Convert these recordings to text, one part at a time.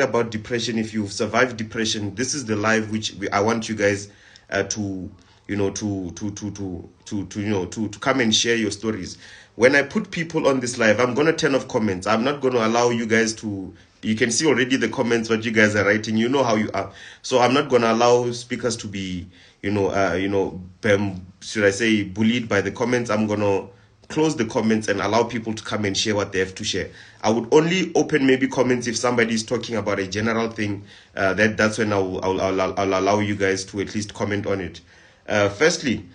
about depression. If you've survived depression, this is the live which I want you guys to to come and share your stories. When I put people on this live, I'm gonna turn off comments. I'm not gonna allow you guys to. You can see already the comments what you guys are writing. You know how you are. So I'm not gonna allow speakers to be should I say bullied by the comments. I'm gonna close the comments and allow people to come and share what they have to share. I would only open maybe comments if somebody is talking about a general thing. That's when I'll allow you guys to at least comment on it. Firstly,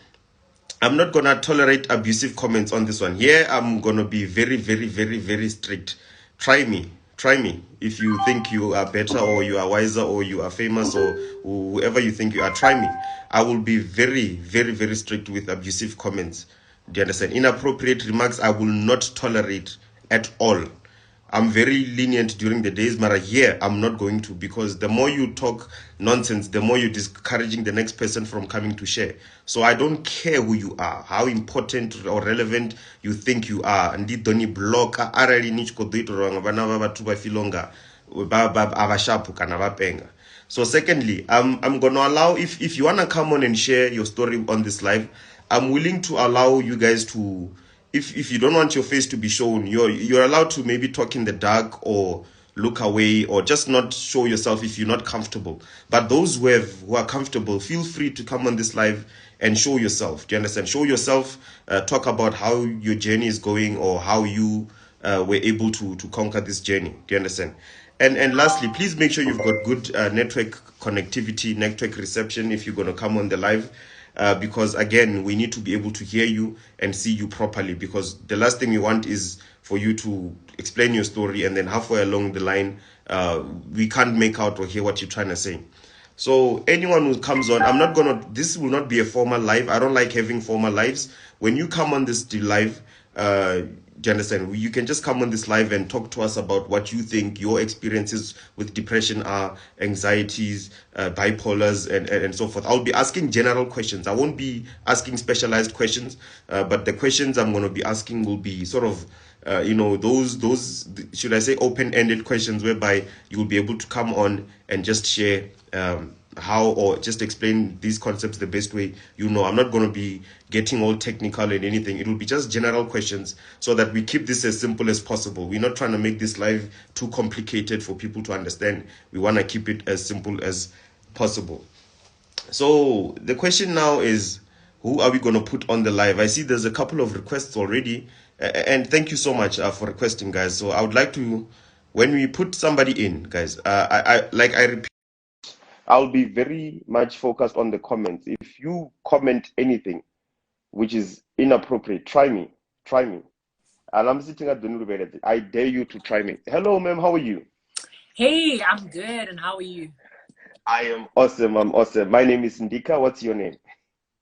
I'm not gonna tolerate abusive comments on this one. Here, I'm gonna be very, very, very, very strict. Try me. Try me. If you think you are better or you are wiser or you are famous or whoever you think you are, try me. I will be very, very, very strict with abusive comments. Do you understand? Inappropriate remarks, I will not tolerate at all. I'm very lenient during the days, but here I'm not going to, because the more you talk nonsense, the more you're discouraging the next person from coming to share. So I don't care who you are, how important or relevant you think you are. And doni block arali nichko dito ranga bana ba batho ba filonga ba abashapu kana ba penga. So secondly, I'm going to allow, if you want to come on and share your story on this live, I'm willing to allow you guys to, if you don't want your face to be shown, you're allowed to maybe talk in the dark or look away or just not show yourself if you're not comfortable. But those who are comfortable, feel free to come on this live and show yourself. Do you understand? Show yourself, talk about how your journey is going or how you were able to conquer this journey. Do you understand? And lastly, please make sure you've got good network connectivity, network reception if you're going to come on the live. Because again, we need to be able to hear you and see you properly, because the last thing we want is for you to explain your story and then halfway along the line, we can't make out or hear what you're trying to say. So anyone who comes on, this will not be a formal live. I don't like having formal lives. When you come on this live, do you understand? You can just come on this live and talk to us about what you think your experiences with depression are, anxieties, bipolars, and so forth. I'll be asking general questions. I won't be asking specialized questions, but the questions I'm going to be asking will be sort of, those, should I say, open-ended questions whereby you will be able to come on and just share how, or just explain these concepts the best way you know. I'm not going to be getting all technical and anything. It will be just general questions so that we keep this as simple as possible. We're not trying to make this live too complicated for people to understand. We want to keep it as simple as possible. So the question now is, who are we going to put on the live? I see there's a couple of requests already, and thank you so much for requesting, guys. So I would like to, when we put somebody in, guys, I repeat, I'll be very much focused on the comments. If you comment anything which is inappropriate, try me. And I'm sitting at the Nuruberet. I dare you to try me. Hello, ma'am. How are you? Hey, I'm good. And how are you? I am awesome. I'm awesome. My name is Ndika. What's your name?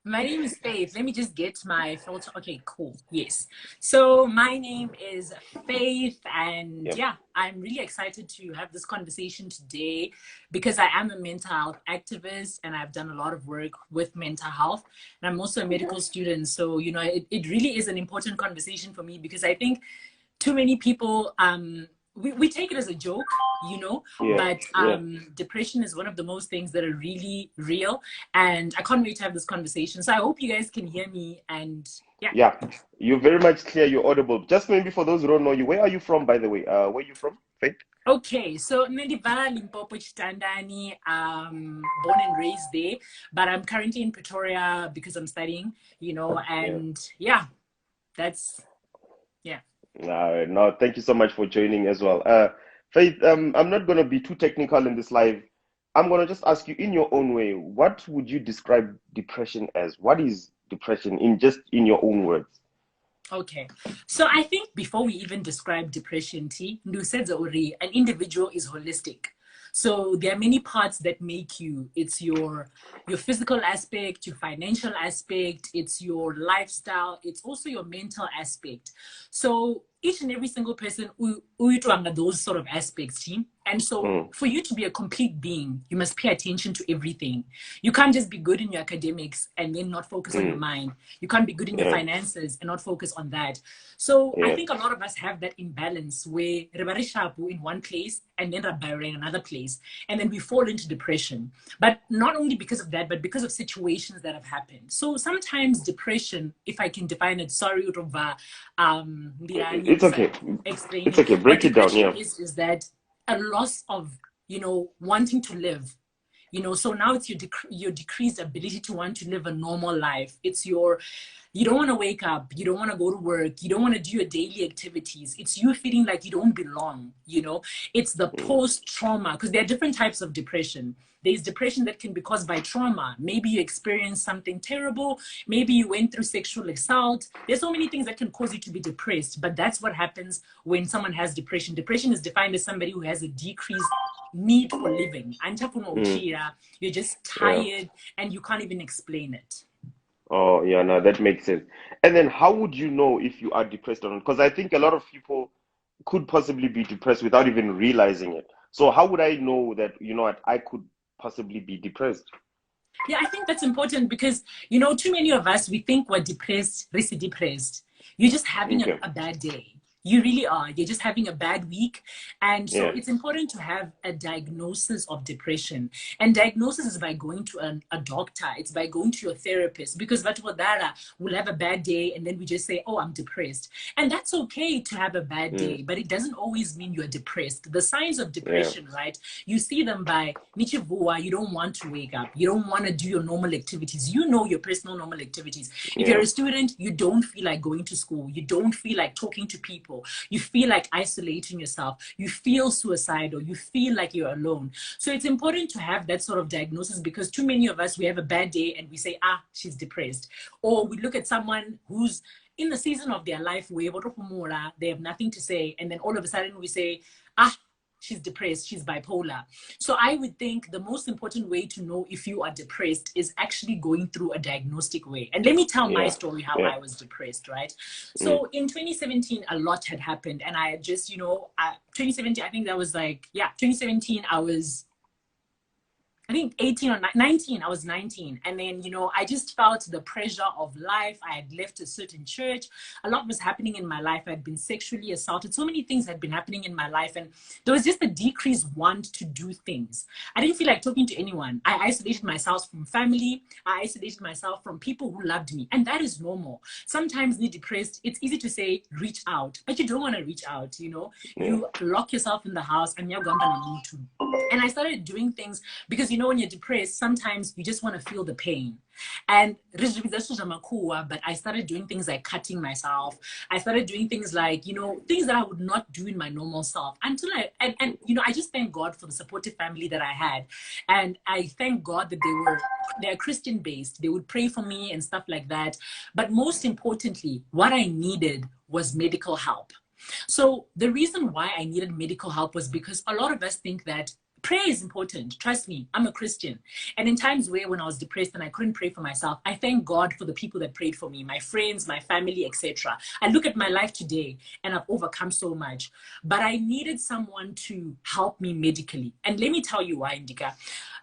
My name is Faith. Let me just get my filter. Okay, cool. Yes. So my name is Faith, and yeah, I'm really excited to have this conversation today because I am a mental health activist and I've done a lot of work with mental health. And I'm also a medical student. So, it really is an important conversation for me because I think too many people, we take it as a joke, but depression is one of the most things that are really real, and I can't wait to have this conversation. So I hope you guys can hear me, and yeah, you're very much clear. You're audible. Just maybe for those who don't know you, where are you from, by the way? Where are you from, Faith? Okay, so Ndika, Limpopo, Chitandani, born and raised there, but I'm currently in Pretoria because I'm studying, and no, thank you so much for joining as well. Faith, I'm not going to be too technical in this live. I'm going to just ask you in your own way, what would you describe depression as? What is depression in your own words? Okay, so I think before we even describe depression, Ndu said already, an individual is holistic. So there are many parts that make you. It's your physical aspect, your financial aspect, it's your lifestyle, it's also your mental aspect. So each and every single person, those sort of aspects, And so for you to be a complete being, you must pay attention to everything. You can't just be good in your academics and then not focus on your mind. You can't be good in your finances and not focus on that. So I think a lot of us have that imbalance where rebarishapu in one place and then rabare in another place. And then we fall into depression. But not only because of that, but because of situations that have happened. So sometimes depression, if I can define it, sorry, Urova, it's okay. Explaining. It's okay. Break it down. Is that a loss of, wanting to live, so now it's your decreased ability to want to live a normal life. It's you don't want to wake up, you don't want to go to work, you don't want to do your daily activities. It's you feeling like you don't belong, It's the post-trauma, because there are different types of depression. There's depression that can be caused by trauma. Maybe you experienced something terrible. Maybe you went through sexual assault. There's so many things that can cause you to be depressed, but that's what happens when someone has depression. Depression is defined as somebody who has a decreased need for living. You're just tired and you can't even explain it. Oh, yeah, no, that makes sense. And then how would you know if you are depressed or not? Because I think a lot of people could possibly be depressed without even realizing it. So how would I know that, I could possibly be depressed? Yeah, I think that's important because, too many of us, we think we're depressed, depressed. You're just having a bad day. You really are. You're just having a bad week. And so it's important to have a diagnosis of depression. And diagnosis is by going to a doctor. It's by going to your therapist. Because Vatwadara will have a bad day and then we just say, oh, I'm depressed. And that's okay to have a bad day, but it doesn't always mean you're depressed. The signs of depression, right? You see them by Nichivua, you don't want to wake up. You don't want to do your normal activities. You know your personal normal activities. If you're a student, you don't feel like going to school. You don't feel like talking to people. You feel like isolating yourself. You feel suicidal. You feel like you're alone. So it's important to have that sort of diagnosis because too many of us, we have a bad day and we say, she's depressed. Or we look at someone who's in the season of their life where they have nothing to say. And then all of a sudden we say, she's depressed, she's bipolar. So I would think the most important way to know if you are depressed is actually going through a diagnostic way. And let me tell my story how I was depressed, right? So in 2017, a lot had happened. And I just, 2017, I think that was 2017, I think 18 or 19, I was 19. And then, I just felt the pressure of life. I had left a certain church. A lot was happening in my life. I had been sexually assaulted. So many things had been happening in my life. And there was just a decreased want to do things. I didn't feel like talking to anyone. I isolated myself from family. I isolated myself from people who loved me. And that is normal. Sometimes when you're depressed, it's easy to say, reach out. But you don't want to reach out, You lock yourself in the house and you're going to need to. And I started doing things because, when you're depressed, sometimes you just want to feel the pain. And but I started doing things like cutting myself. I started doing things like, things that I would not do in my normal self until I just thank God for the supportive family that I had. And I thank God that they're Christian based. They would pray for me and stuff like that. But most importantly, what I needed was medical help. So the reason why I needed medical help was because a lot of us think that prayer is important. Trust me, I'm a Christian. And in times when I was depressed and I couldn't pray for myself, I thank God for the people that prayed for me, my friends, my family, etc. I look at my life today and I've overcome so much. But I needed someone to help me medically. And let me tell you why, Ndika.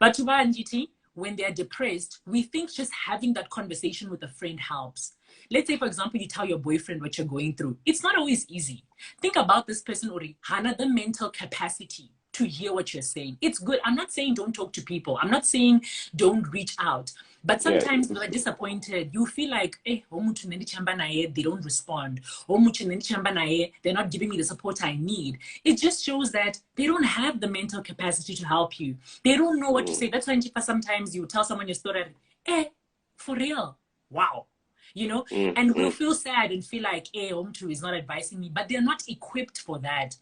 Batuba and GT, when they're depressed, we think just having that conversation with a friend helps. Let's say, for example, you tell your boyfriend what you're going through. It's not always easy. Think about this person, Uri, Hana, the mental capacity to hear what you're saying. It's good. I'm not saying don't talk to people. I'm not saying don't reach out. But sometimes you're disappointed. You feel like, they don't respond. They're not giving me the support I need. It just shows that they don't have the mental capacity to help you. They don't know what to say. That's why sometimes you tell someone your story, for real, wow. And we'll feel sad and feel like, Omtu is not advising me, but they're not equipped for that.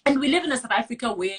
And we live in a South Africa where,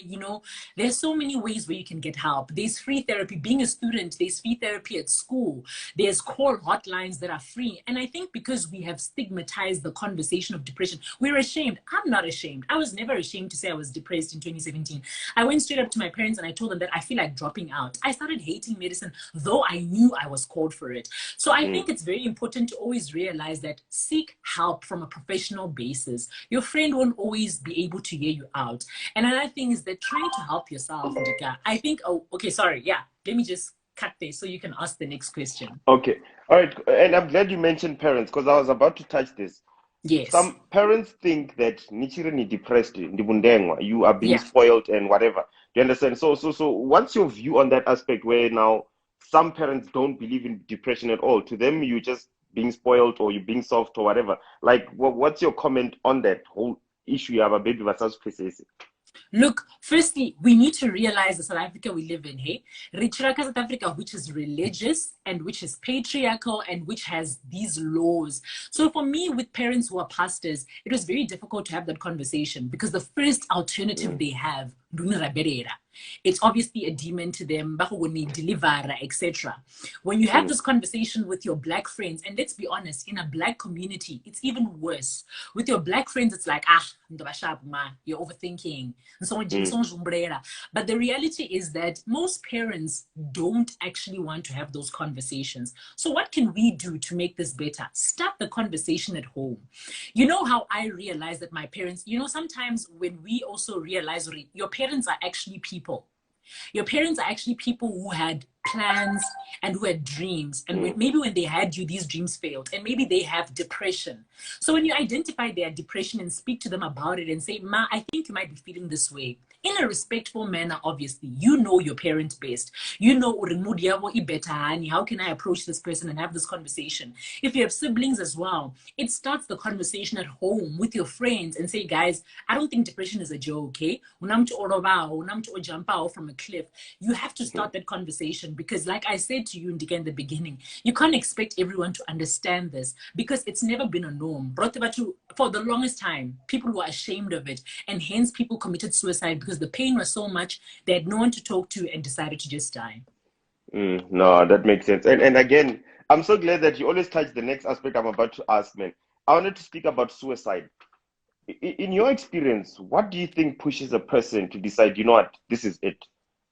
there's so many ways where you can get help. There's free therapy. Being a student, there's free therapy at school. There's call hotlines that are free. And I think because we have stigmatized the conversation of depression, we're ashamed. I'm not ashamed. I was never ashamed to say I was depressed in 2017. I went straight up to my parents and I told them that I feel like dropping out. I started hating medicine, though I knew I was called for it. So I think it's very important to always realize that seek help from a professional basis. Your friend won't always be able to hear you out. And another thing is that trying to help yourself, Ndika. I think, oh, okay, sorry. Yeah, let me just cut there so you can ask the next question. Okay. All right. And I'm glad you mentioned parents because I was about to touch this. Yes. Some parents think that nichire ni depressed, ndibundengwa, you are being Yeah. spoiled and whatever. Do you understand? So what's your view on that aspect where now some parents don't believe in depression at all? To them, you just being spoiled or you being soft or whatever. Like, what's your comment on that whole issue you have a baby versus process? Look, firstly, we need to realize the South Africa we live in, hey? Richraka South Africa, which is religious and which is patriarchal and which has these laws. So for me, with parents who are pastors, it was very difficult to have that conversation because the first alternative they have, it's obviously a demon to them, etc. When you have this conversation with your black friends, and let's be honest, in a black community, it's even worse. With your black friends, it's like, you're overthinking. But the reality is that most parents don't actually want to have those conversations. So what can we do to make this better? Start the conversation at home. You know how I realized that my parents, sometimes when we also realize your parents are actually people. Your parents are actually people who had plans and who had dreams. And maybe when they had you, these dreams failed. And maybe they have depression. So when you identify their depression and speak to them about it and say, Ma, I think you might be feeling this way. In a respectful manner, obviously, you know your parent best. You know, how can I approach this person and have this conversation? If you have siblings as well, it starts the conversation at home with your friends and say, guys, I don't think depression is a joke, okay? Jump out from a cliff. You have to start that conversation because like I said to you, Ndika, in the beginning, you can't expect everyone to understand this because it's never been a norm. For the longest time, people were ashamed of it and hence people committed suicide because the pain was so much they had no one to talk to and decided to just die. No, that makes sense. And again, I'm so glad that you always touch the next aspect I'm about to ask, man. I wanted to speak about suicide. In your experience, what do you think pushes a person to decide, you know what, this is it?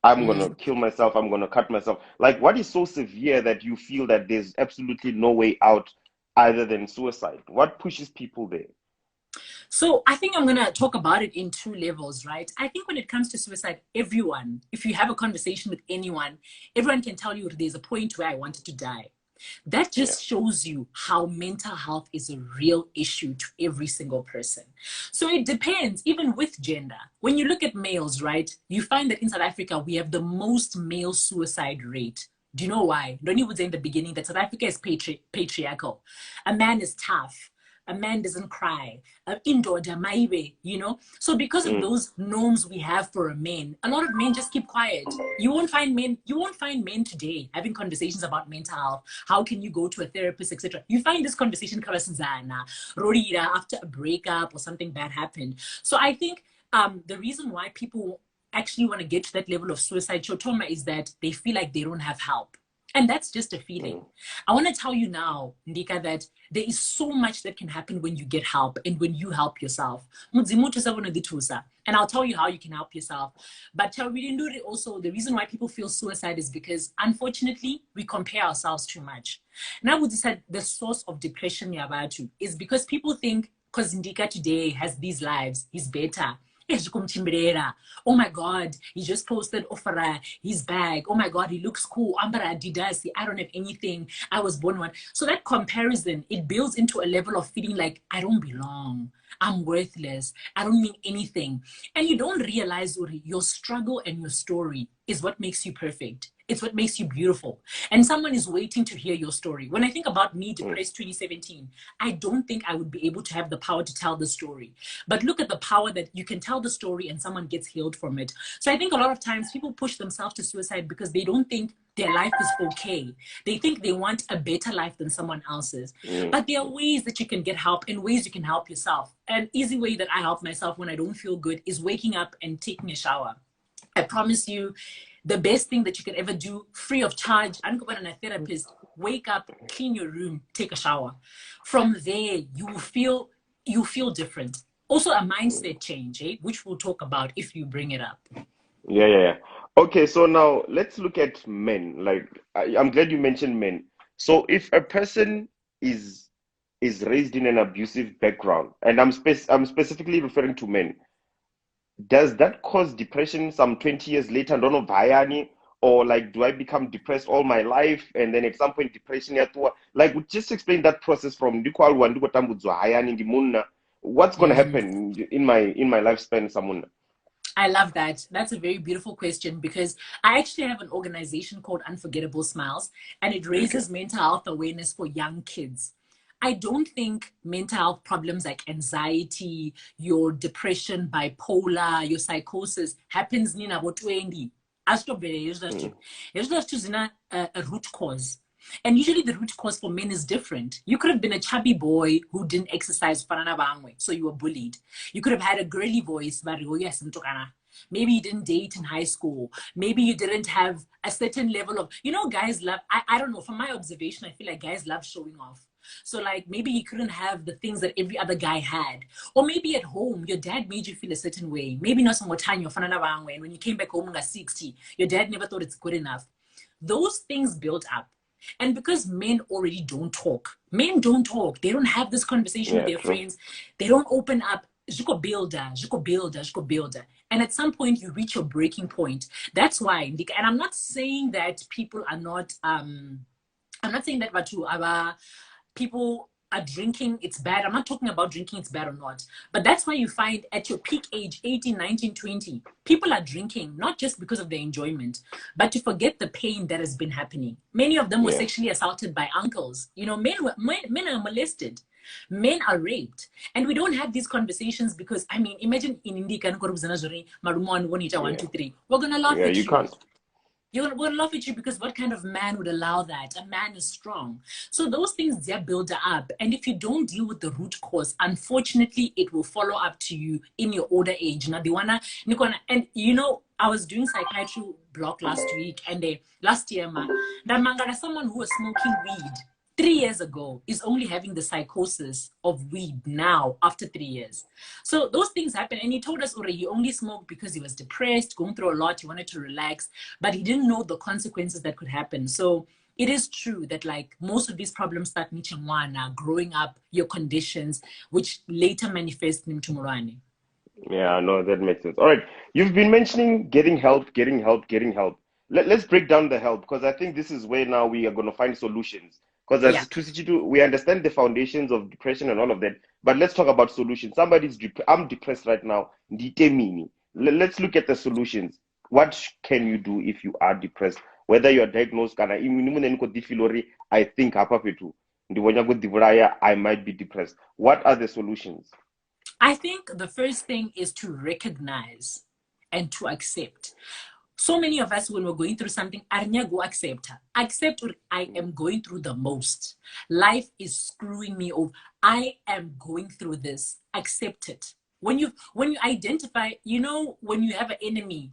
I'm going to kill myself. I'm going to cut myself. Like, what is so severe that you feel that there's absolutely no way out other than suicide? What pushes people there? So I think I'm going to talk about it in two levels, right? I think when it comes to suicide, everyone, if you have a conversation with anyone, everyone can tell you there's a point where I wanted to die. That just shows you how mental health is a real issue to every single person. So it depends, even with gender. When you look at males, right, you find that in South Africa, we have the most male suicide rate. Do you know why? Donnie would say in the beginning that South Africa is patriarchal. A man is tough. A man doesn't cry. Indoor, So because of those norms we have for a man, a lot of men just keep quiet. You won't find men today having conversations about mental health. How can you go to a therapist, etc. You find this conversation after a breakup or something bad happened. So I think the reason why people actually want to get to that level of suicide chotoma is that they feel like they don't have help. And that's just a feeling. I want to tell you now, Ndika, that there is so much that can happen when you get help and when you help yourself. And I'll tell you how you can help yourself. But also, the reason why people feel suicide is because, unfortunately, we compare ourselves too much. And I would say the source of depression is because people think, because Ndika today has these lives, he's better. Oh my God, he just posted his bag. Oh my God, he looks cool. I don't have anything. I was born one. So that comparison, it builds into a level of feeling like I don't belong. I'm worthless. I don't mean anything. And you don't realize, Uri, your struggle and your story is what makes you perfect. It's what makes you beautiful. And someone is waiting to hear your story. When I think about me, depressed 2017, I don't think I would be able to have the power to tell the story. But look at the power that you can tell the story and someone gets healed from it. So I think a lot of times people push themselves to suicide because they don't think their life is okay. They think they want a better life than someone else's. But there are ways that you can get help and ways you can help yourself. An easy way that I help myself when I don't feel good is waking up and taking a shower. I promise you, the best thing that you can ever do, free of charge, I don't go to a therapist, wake up, clean your room, take a shower. From there, you feel different. Also a mindset change, which we'll talk about if you bring it up. Yeah. Okay, so now let's look at men. Like, I'm glad you mentioned men. So if a person is raised in an abusive background, and I'm specifically referring to men, does that cause depression some 20 years later? Don't know bayani, or like do I become depressed all my life and then at some point depression like just explain that process from what's going to happen in my lifespan, Samuna? I love that. That's a very beautiful question because I actually have an organization called Unforgettable Smiles, and it raises mental health awareness for young kids. I don't think mental health problems like anxiety, your depression, bipolar, your psychosis happens in about 20. There's a root cause. And usually the root cause for men is different. You could have been a chubby boy who didn't exercise, so you were bullied. You could have had a girly voice, maybe you didn't date in high school. Maybe you didn't have a certain level of, guys love, I don't know, from my observation, I feel like guys love showing off. So like maybe you couldn't have the things that every other guy had. Or maybe at home, your dad made you feel a certain way. Maybe not some time, and when you came back home at 60, your dad never thought it's good enough. Those things built up. And because men already don't talk, they don't have this conversation with their friends, they don't open up. And at some point you reach your breaking point. That's why, Ndika, and I'm not saying that people are not I'm not saying that people are drinking, it's bad. I'm not talking about drinking, it's bad or not. But that's why you find at your peak age, 18, 19, 20, people are drinking, not just because of their enjoyment, but to forget the pain that has been happening. Many of them were sexually assaulted by uncles. Men are molested. Men are raped. And we don't have these conversations because, imagine in Ndika, we're going to laugh at you. Can't. We're going to laugh at you because what kind of man would allow that? A man is strong. So those things, they build up. And if you don't deal with the root cause, unfortunately, it will follow up to you in your older age. And I was doing psychiatry block last week and last year, someone who was smoking weed 3 years ago is only having the psychosis of weed now after 3 years. So those things happen. And he told us already he only smoked because he was depressed, going through a lot. He wanted to relax, but he didn't know the consequences that could happen. So it is true that like most of these problems start meeting one growing up, your conditions, which later manifest into Murani. Yeah, no, that makes sense. All right. You've been mentioning getting help. Let's break down the help because I think this is where now we are going to find solutions. Because as we understand the foundations of depression and all of that, but let's talk about solutions. I'm depressed right now. Let's look at the solutions. What can you do if you are depressed? Whether you are diagnosed, I think I might be depressed. What are the solutions? I think the first thing is to recognize and to accept. So many of us, when we're going through something, go accept what I am going through the most. Life is screwing me over. I am going through this. Accept it. When you identify, when you have an enemy,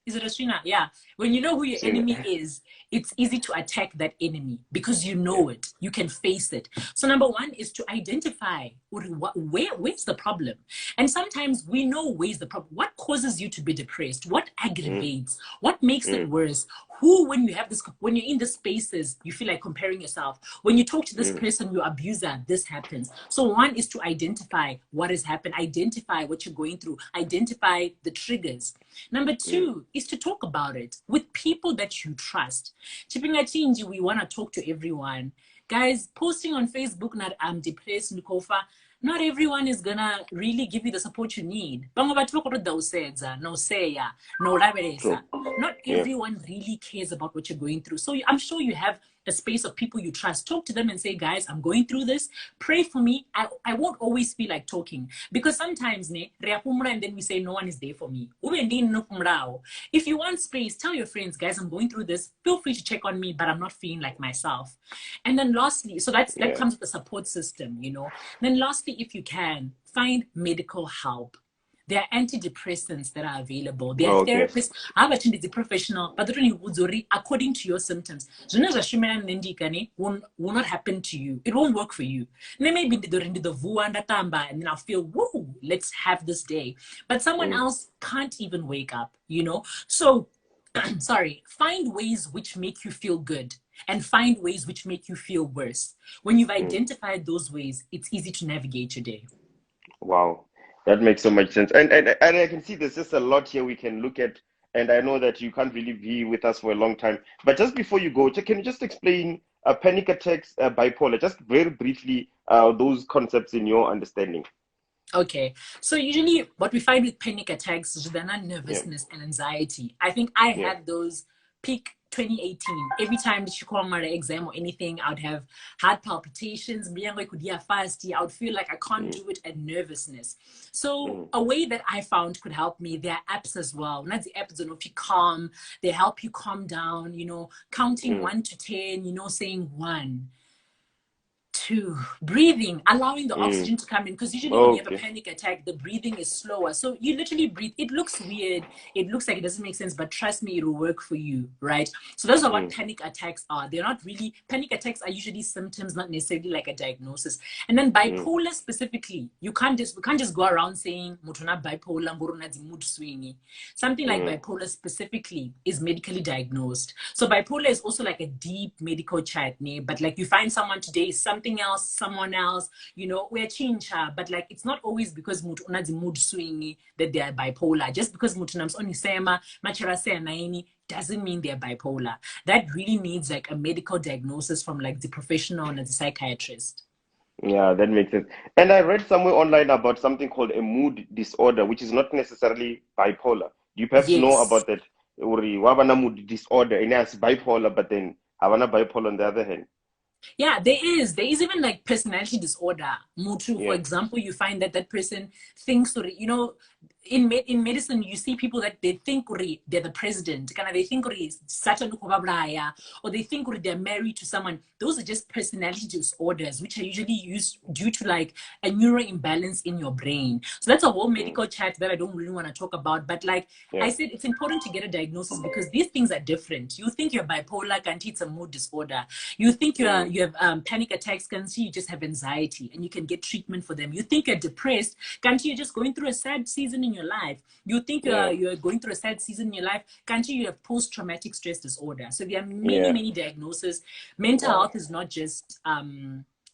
is it Rashina? Yeah. When you know who your enemy is, it's easy to attack that enemy because you know it. You can face it. So number one is to identify where's the problem. And sometimes we know where's the problem. What causes you to be depressed? What aggravates? What makes it worse? When you're in the spaces, you feel like comparing yourself. When you talk to this person, your abuser, this happens. So one is to identify what has happened, identify what you're going through, identify the triggers. Number two is to talk about it with people that you trust. We want to talk to everyone. Guys, posting on Facebook, I'm depressed, not everyone is gonna really give you the support you need. Not everyone really cares about what you're going through. So I'm sure you have a space of people you trust. Talk to them and say, guys, I'm going through this. Pray for me. I won't always feel like talking because sometimes and then we say no one is there for me. If you want space, tell your friends, guys, I'm going through this. Feel free to check on me, but I'm not feeling like myself. And then lastly, so that comes with the support system, Then lastly, if you can, find medical help. There are antidepressants that are available. There are therapists. I'm actually the professional, but according to your symptoms, will not happen to you. It won't work for you. Maybe the vu and then I'll feel, woo, let's have this day. But someone else can't even wake up, So, find ways which make you feel good and find ways which make you feel worse. When you've identified those ways, it's easy to navigate your day. Wow. That makes so much sense. And I can see there's just a lot here we can look at. And I know that you can't really be with us for a long time. But just before you go, can you just explain panic attacks, bipolar, just very briefly, those concepts in your understanding? Okay, so usually what we find with panic attacks is the Yeah, nervousness and anxiety. I think I yeah, had those peak 2018. Every time that you call my exam or anything, I would have heart palpitations, fast. I would feel like I can't mm, do it, and nervousness. So mm, a way that I found could help me, there are apps as well. Not the apps that you calm, they help you calm down, counting mm. 1 to 10, saying 1, 2, breathing, allowing the Mm. oxygen to come in, because usually when you have a Okay. panic attack, the breathing is slower. So you literally breathe. It looks weird. It looks like it doesn't make sense, but trust me, it'll work for you, right? So those are what Mm, panic attacks are. They're not really, panic attacks are usually symptoms, not necessarily like a diagnosis. And then mm, bipolar specifically, we can't just go around saying mutuna bipolar, mood swingy. Something like mm, bipolar specifically is medically diagnosed. So bipolar is also like a deep medical chat, but like you find someone today, something else, someone else, we're chincha, but like it's not always because mutu unazi mood swing that they are bipolar. Just because mutu namsoni sema, machara naini doesn't mean they're bipolar. That really needs like a medical diagnosis from like the professional and the psychiatrist. yeah, that makes sense. And I read somewhere online about something called a mood disorder, which is not necessarily bipolar. Do you perhaps know Yes. about that? Uri, wabana mood disorder, and it's bipolar, but then havana bipolar on the other hand. Yeah, there is. There is even like personality disorder. Mutu, for Yeah. example, you find that that person thinks, or in medicine, you see people that they think they're the president, kind of they think or they think they're married to someone. Those are just personality disorders, which are usually used due to like a neural imbalance in your brain. So that's a whole Mm, medical chat that I don't really want to talk about. But like I yeah. said, it's important to get a diagnosis because these things are different. You think you're bipolar, can't it's a mood disorder. You think Mm, you have panic attacks, can't you just have anxiety and you can get treatment for them. You think you're depressed, can't you just going through a sad season in your life. You think yeah. you're going through a sad season in your life, can't you have post-traumatic stress disorder. So there are many, Yeah. many diagnoses. Mental Wow. health is not just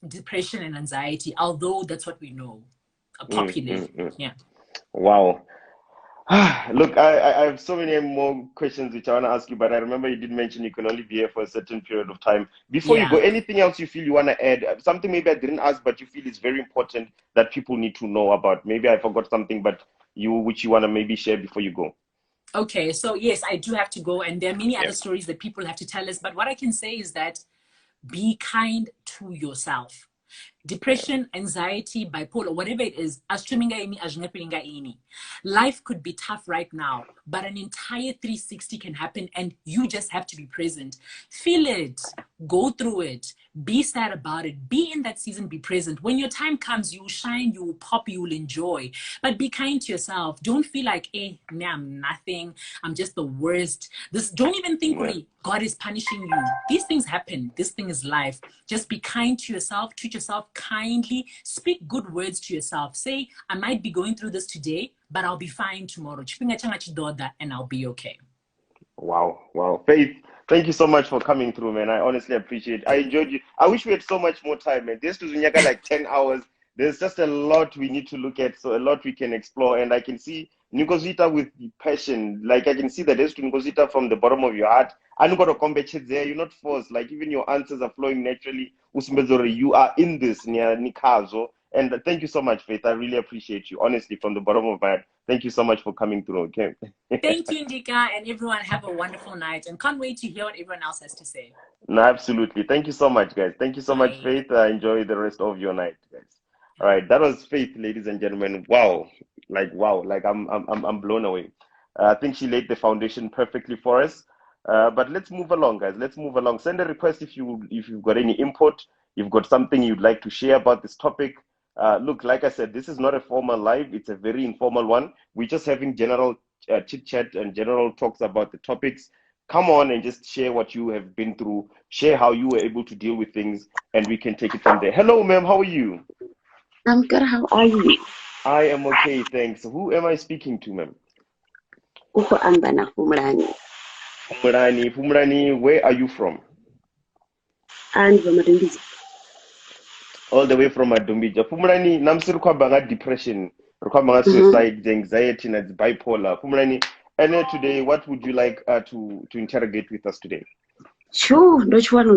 depression and anxiety, although that's what we know Mm, popularly. mm, mm. Yeah. Wow. Look, I have so many more questions which I want to ask you, but I remember you did mention you can only be here for a certain period of time. Before you go, Yeah. anything else you feel you want to add? Something maybe I didn't ask, but you feel is very important that people need to know about. Maybe I forgot something, but which you want to maybe share before you go. Okay, so yes, I do have to go, and there are many Yeah. other stories that people have to tell us. But what I can say is that be kind to yourself. Yeah. Depression, anxiety, bipolar, whatever it is, life could be tough right now, but an entire 360 can happen and you just have to be present. Feel it, go through it, be sad about it, be in that season, be present. When your time comes, you will shine, you will pop, you will enjoy. But be kind to yourself. Don't feel like, nah, I'm nothing, I'm just the worst. Don't even think Yeah. God is punishing you. These things happen. This thing is life. Just be kind to yourself, treat yourself kindly, speak good words to yourself. Say, I might be going through this today, but I'll be fine tomorrow. And I'll be okay. Wow. Wow. Faith, thank you so much for coming through, man. I honestly appreciate it. I enjoyed you. I wish we had so much more time, man. This to Zunyaka like 10 hours. There's just a lot we need to look at, so a lot we can explore. And I can see Nikozita with passion. Like I can see that there's to Nikozita from the bottom of your heart. I'm going to combat there. You're not forced. Like even your answers are flowing naturally. Usimbezori, you are in this near Nikazo. And thank you so much, Faith. I really appreciate you. Honestly, from the bottom of my heart. Thank you so much for coming through. Okay. Thank you, Ndika, and everyone have a wonderful night. And can't wait to hear what everyone else has to say. No, absolutely. Thank you so much, guys. Thank you so much, Bye. Faith. Enjoy the rest of your night, guys. All right, that was Faith, ladies and gentlemen. Wow, wow, like I'm blown away. I think she laid the foundation perfectly for us. But let's move along, guys. Let's move along. Send a request if you've got any input, you've got something you'd like to share about this topic. Look, like I said, this is not a formal live. It's a very informal one. We're just having general chit chat and general talks about the topics. Come on and just share what you have been through, share how you were able to deal with things, and we can take it from there. Hello, ma'am. How are you? I'm good. How are you? I am okay, thanks. Who am I speaking to, ma'am? Uko Ambana Humrani. Fumrani. Fumrani, where are you from? And Vamarindizi. All the way from Adumbija. Fumrani, namsiru kwa banga depression. suicide, the anxiety, and the bipolar. And today, what would you like to interrogate with us today? Sure, which one?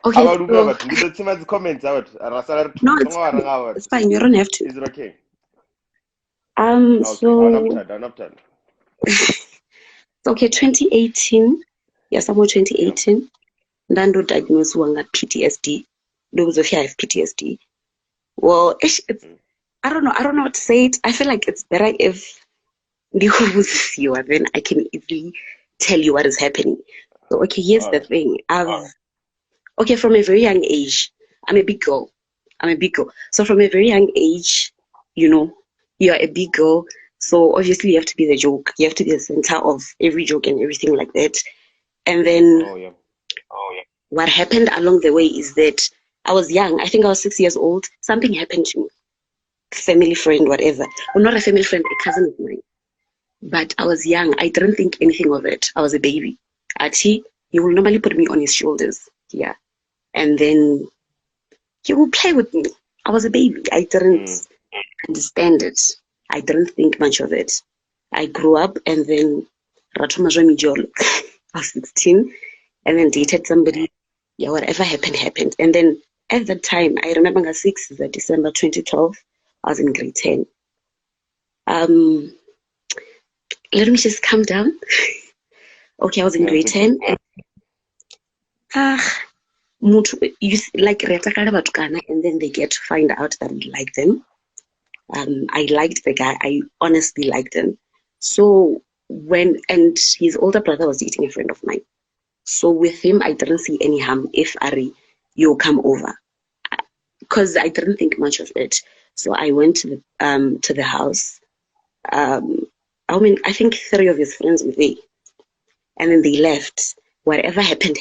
Okay, About so the comments out. no, it's fine. You don't have to. Is it okay? Okay, so okay, 2018. Yeah, somewhere 2018. Nando diagnosed with PTSD. Those of you have PTSD. Well, it's, I don't know what to say. I feel like it's better if you with you, then I can easily tell you what is happening. So, okay, here's the thing. Okay, from a very young age, I'm a big girl. So from a very young age, you're a big girl. So obviously you have to be the joke. You have to be the center of every joke and everything like that. And then what happened along the way is that I was young. I think I was 6 years old. Something happened to me. Family friend, whatever. Well, not a family friend, a cousin of mine. But I was young. I didn't think anything of it. I was a baby. He will normally put me on his shoulders. Yeah. And then he will play with me. I was a baby. I didn't understand it. I didn't think much of it. I grew up and then I was 16 and then dated somebody. Yeah, whatever happened. And then at that time, I remember the 6th of December 2012, I was in grade 10. Let me just calm down. Okay, I was in grade 10. And, like and then they get to find out that we like them. I liked the guy. I honestly liked him. So and his older brother was dating a friend of mine. So with him, I didn't see any harm if Ari, you come over, because I didn't think much of it. So I went to the house. I think 3 of his friends were there, and then they left. Whatever happened.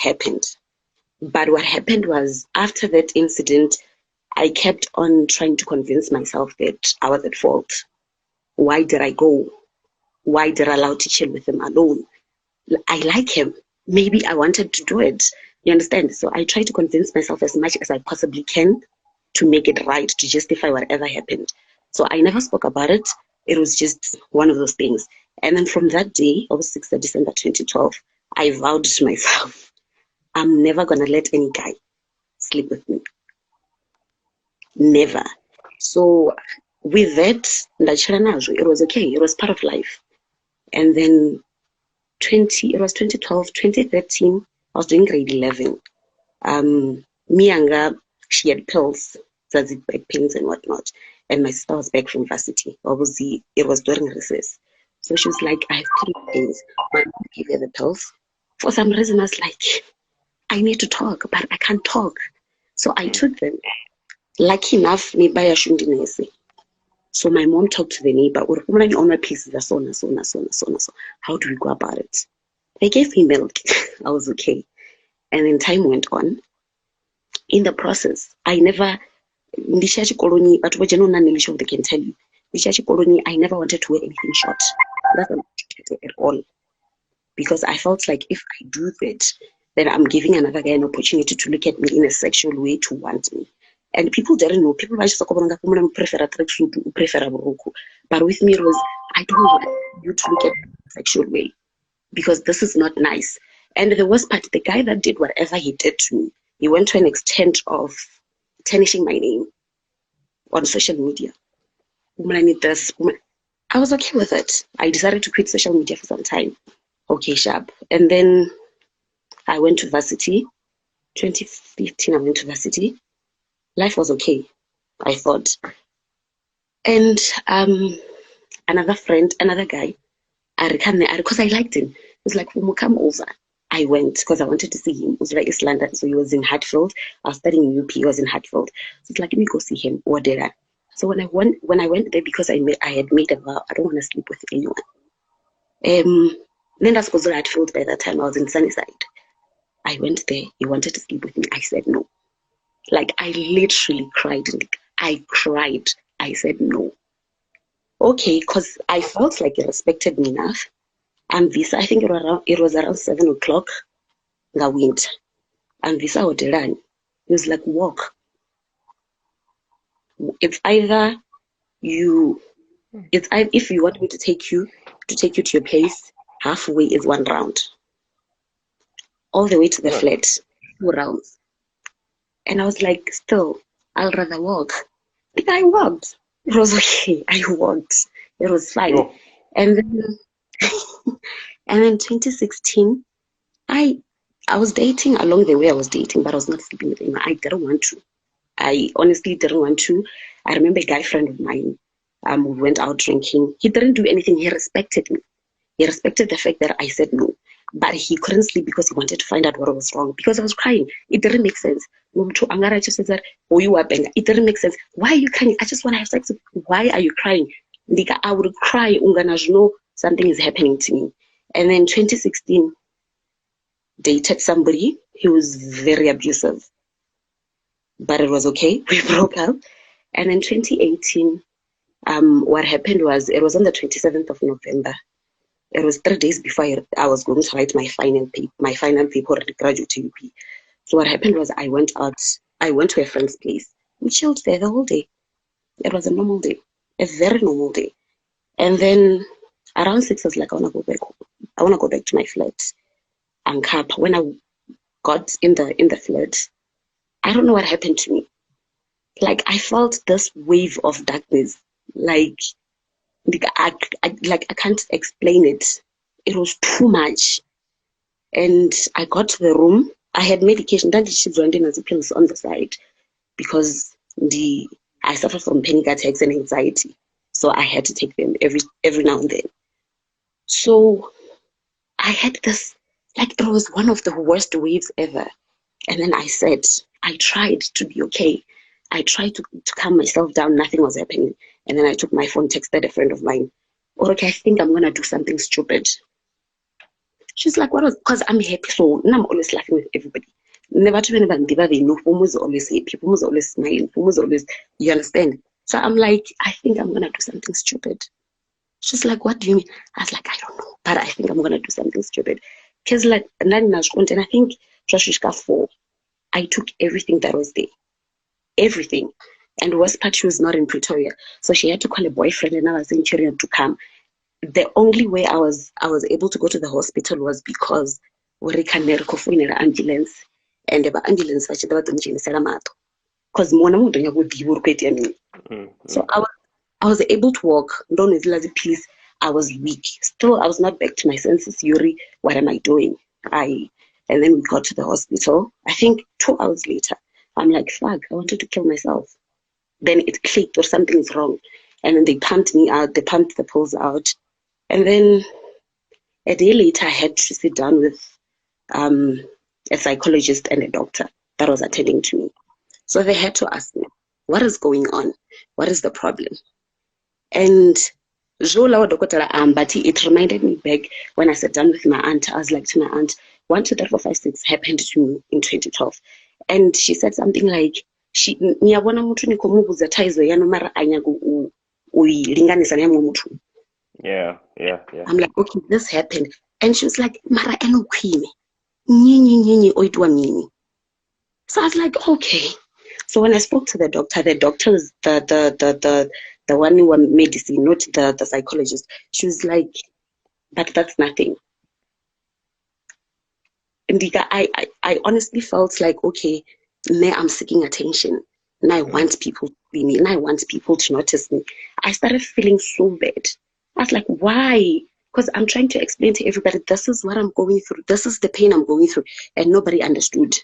But what happened was, after that incident, I kept on trying to convince myself that I was at fault. Why did I go? Why did I allow to chill with him alone? I like him. Maybe I wanted to do it. You understand? So I try to convince myself as much as I possibly can to make it right, to justify whatever happened. So I never spoke about it. It was just one of those things. And then from that day, of 6th of December 2012, I vowed to myself, I'm never going to let any guy sleep with me. Never. So with that, it was okay. It was part of life. And then it was 2012, 2013, I was doing grade 11. Mianga, she had pills, back pains and whatnot. And my sister was back from varsity. Obviously, it was during recess. So she was like, I have 3 pains. My mom gave her the pills. For some reason, I was like, I need to talk, but I can't talk. So I took them. Lucky enough, so my mom talked to the neighbor, on my pieces, so. How do we go about it? They gave me milk. I was okay. And then time went on. In the process, I never, colony, but they can tell you. Colony, I never wanted to wear anything short. That's not at all. Because I felt like if I do that, then I'm giving another guy an opportunity to look at me in a sexual way, to want me. And people didn't know. People were just prefer a tracksuit, prefer a buruku. But with me, it was, I don't want you to look at me in a sexual way, because this is not nice. And the worst part, the guy that did whatever he did to me, he went to an extent of tarnishing my name on social media. I was okay with it. I decided to quit social media for some time. Okay, sharp. And then I went to varsity. 2015, I went to varsity. Life was okay, I thought. And another guy, because I liked him. He was like, come over. I went because I wanted to see him. It was like East London, so he was in Hatfield. I was studying in UP, he was in Hatfield. So it's like, let me go see him. What did I? So when I went there, because I had made a vow, I don't want to sleep with anyone. Then I was supposed to Hatfield by that time. I was in Sunnyside. I went there. He wanted to sleep with me. I said no. Like, I literally cried. I cried. I said no. Okay, because I felt like he respected me enough. And Visa, I think it was around 7 o'clock in the winter. And Visa would run. He was like, walk. It's either if you want me to take you to your place, halfway is 1 round. All the way to the flat, 2 rounds. And I was like, still, I'll rather walk. I walked. It was okay. I walked. It was fine. Oh. And then, and then 2016, I was dating along the way I was dating, but I was not sleeping with him. I didn't want to. I honestly didn't want to. I remember a guy friend of mine we went out drinking. He didn't do anything. He respected me. He respected the fact that I said no. But he couldn't sleep because he wanted to find out what was wrong. Because I was crying. It didn't make sense. Angara just said that, oh, you are banging. It didn't make sense. Why are you crying? I just want to have sex. Why are you crying? Ndika, I would cry. Ungana, know something is happening to me. And then 2016, dated somebody. He was very abusive. But it was okay. We broke up. And then 2018, what happened was, it was on the 27th of November. It was 3 days before I was going to write my final paper at graduate UP. So what happened was I went to a friend's place. We chilled there the whole day. It was a normal day, a very normal day. And then around 6, I was like, I want to go back home. I want to go back to my flat. And when I got in the flat, I don't know what happened to me. Like, I felt this wave of darkness. Like I can't explain it. It was too much. And I got to the room. I had medication. That she's running as pills on the side because I suffer from panic attacks and anxiety. So I had to take them every now and then. So I had this, like, it was one of the worst waves ever. And then I said, I tried to be okay. I tried to calm myself down. Nothing was happening. And then I took my phone, texted a friend of mine. Okay, I think I'm going to do something stupid. She's like, what was, because I'm happy. So now I'm always laughing with everybody. Never to anyone, they know. Fumo's always happy. Fumo's always smiling. Fumo's always, you understand? So I'm like, I think I'm going to do something stupid. She's like, what do you mean? I was like, I don't know, but I think I'm going to do something stupid. Because like, and I think, I took everything that was there. Everything. And the worst part, she was not in Pretoria. So she had to call a boyfriend and I was in Chirian to come. The only way I was able to go to the hospital was because we can an ambulance and the ambulance was because so I was able to walk. Please, I was weak. Still, I was not back to my senses. Yuri, what am I doing? And then we got to the hospital. I think 2 hours later, I'm like, fuck, I wanted to kill myself. Then it clicked or something's wrong. And then they pumped me out. They pumped the pills out. And then a day later, I had to sit down with a psychologist and a doctor that was attending to me. So they had to ask me, what is going on? What is the problem? And it reminded me back when I sat down with my aunt. I was like to my aunt, 1, 2, 3, 4, 5, 6 happened to me in 2012. And she said something like, yeah. I'm like, okay, this happened. And she was like, Mara eno queen. So I was like, okay. So when I spoke to the doctor is the one who won medicine, not the psychologist. She was like, but that's nothing. Ndika, I honestly felt like, okay, now I'm seeking attention. Now I want people to see me. Now I want people to notice me. I started feeling so bad. I was like, why? Because I'm trying to explain to everybody, this is what I'm going through. This is the pain I'm going through. And nobody understood.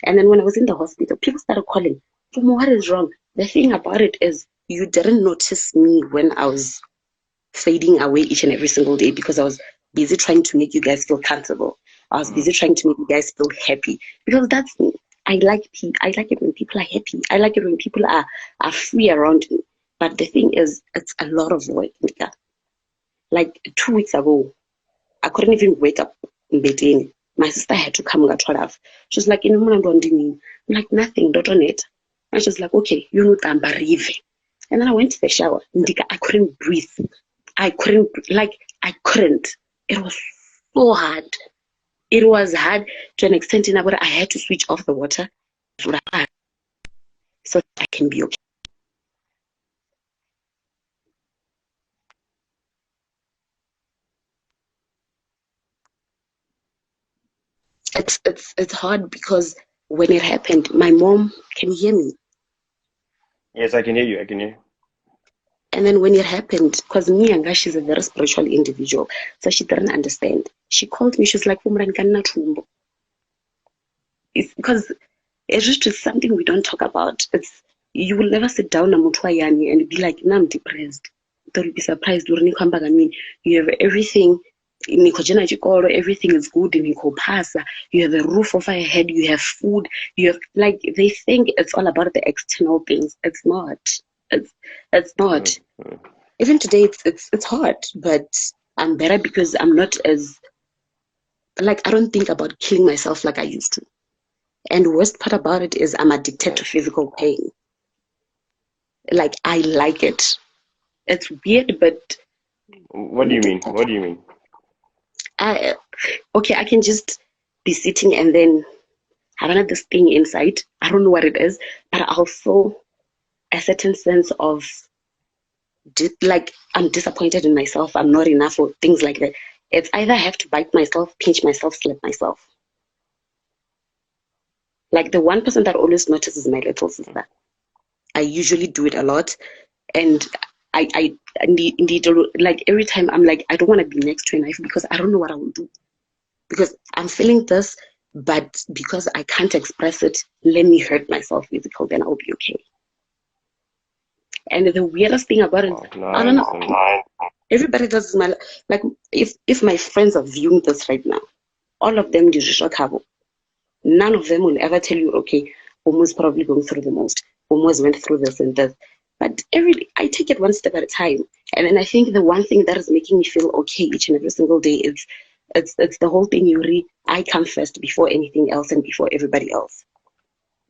And then when I was in the hospital, people started calling, what is wrong? The thing about it is you didn't notice me when I was fading away each and every single day because I was busy trying to make you guys feel comfortable. I was busy trying to make you guys feel happy because that's me. I like it when people are happy. I like it when people are free around me. But the thing is, it's a lot of work, Ndika. Like 2 weeks ago, I couldn't even wake up in bed. My sister had to come and get She was like, I'm like, nothing, not on it. And she was like, okay, you know, I'm barive. And then I went to the shower. Ndika, I couldn't breathe. I couldn't. It was so hard. It was hard to an extent in about I had to switch off the water so that I can be okay. it's hard because when it happened, my mom, can you hear me? Yes, I can hear you. I can hear you. And then when it happened, because Nyanga, she's a very spiritual individual, so she didn't understand. She called me, she's like, it's because it's just something we don't talk about. It's you will never sit down and be like, no, I'm depressed. Don't be surprised. You have everything. Everything is good in Kopasa. You have a roof over your head, you have food, you have like they think it's all about the external things. It's not. It's not. Even today it's hard, but I'm better because I'm not as like I don't think about killing myself like I used to. And the worst part about it is I'm addicted to physical pain. Like I like it. It's weird, but what do you mean? What do you mean? I can just be sitting and then have this thing inside. I don't know what it is, but I'll feel a certain sense of like I'm disappointed in myself. I'm not enough or things like that. It's either I have to bite myself, pinch myself, slap myself. Like the one person that always notices my little sister. I usually do it a lot, and I need like every time I'm like I don't want to be next to a knife because I don't know what I will do because I'm feeling this, but because I can't express it, let me hurt myself physically, then I'll be okay. And the weirdest thing about it, I don't know. Everybody does my like if my friends are viewing this right now, all of them do cover. None of them will ever tell you, okay, Omo's probably going through the most. Omo's went through this and this. But I take it one step at a time. And then I think the one thing that is making me feel okay each and every single day is it's the whole thing I come first before anything else and before everybody else.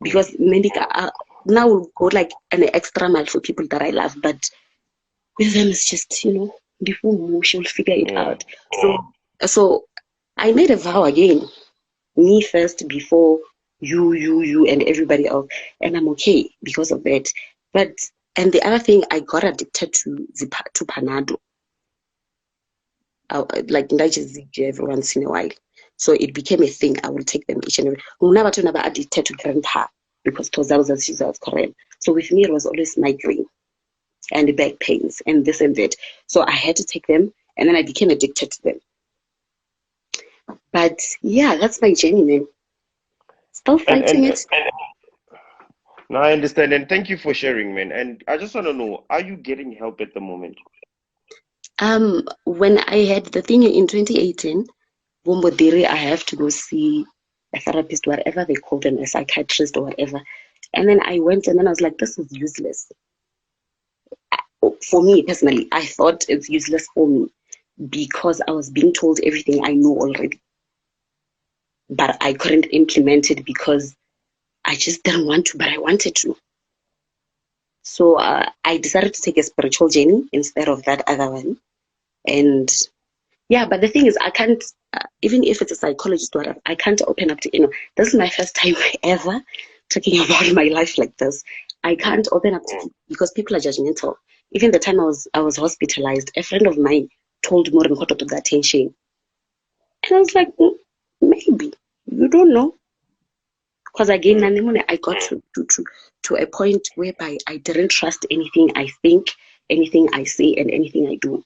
Because Ndika now will go like an extra mile for people that I love, but with them it's just, before she'll figure it out. So I made a vow again. Me first before you and everybody else, and I'm okay because of that. And the other thing, I got addicted to Panado. Like just every once in a while, so it became a thing. I will take them each and every. Never addicted to grandpa because so with me it was always migraine and back pains and this and that. So I had to take them, and then I became addicted to them. But yeah, that's my journey, man. Still fighting it. No, I understand, and thank you for sharing, man. And I just want to know, are you getting help at the moment? When I had the thing in 2018, I have to go see a therapist, whatever they call them, a psychiatrist or whatever. And then I went and then I was like, this is useless. For me personally, I thought it's useless for me because I was being told everything I know already. But I couldn't implement it because I just didn't want to, but I wanted to. So I decided to take a spiritual journey instead of that other one. And yeah, but the thing is, I can't, even if it's a psychologist or whatever, I can't open up to, this is my first time ever talking about my life like this. I can't open up to people because people are judgmental. Even the time I was hospitalized, a friend of mine told me to the attention. And I was like, maybe, you don't know. Because again, I got to a point whereby I didn't trust anything I think, anything I say, and anything I do.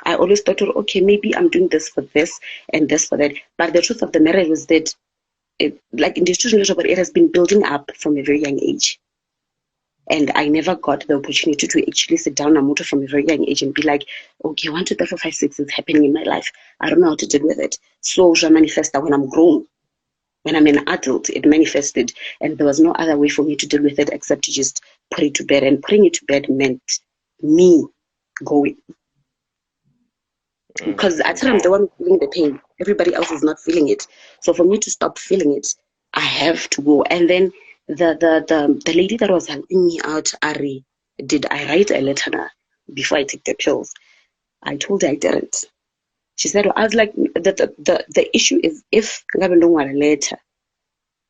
I always thought, okay, maybe I'm doing this for this and this for that. But the truth of the matter is that, like in the institution, it has been building up from a very young age. And I never got the opportunity to actually sit down and from a very young age and be like, okay, 1, 2, 3, 4, 5, 6 is happening in my life. I don't know how to deal with it. So I manifest that when I'm grown. When I'm an adult, it manifested, and there was no other way for me to deal with it except to just put it to bed. And putting it to bed meant me going. Because actually I'm the one feeling the pain. Everybody else is not feeling it. So for me to stop feeling it, I have to go. And then the lady that was helping me out, Ari, did I write a letter before I take the pills? I told her I didn't. She said, I was like, the issue is if I don't want a letter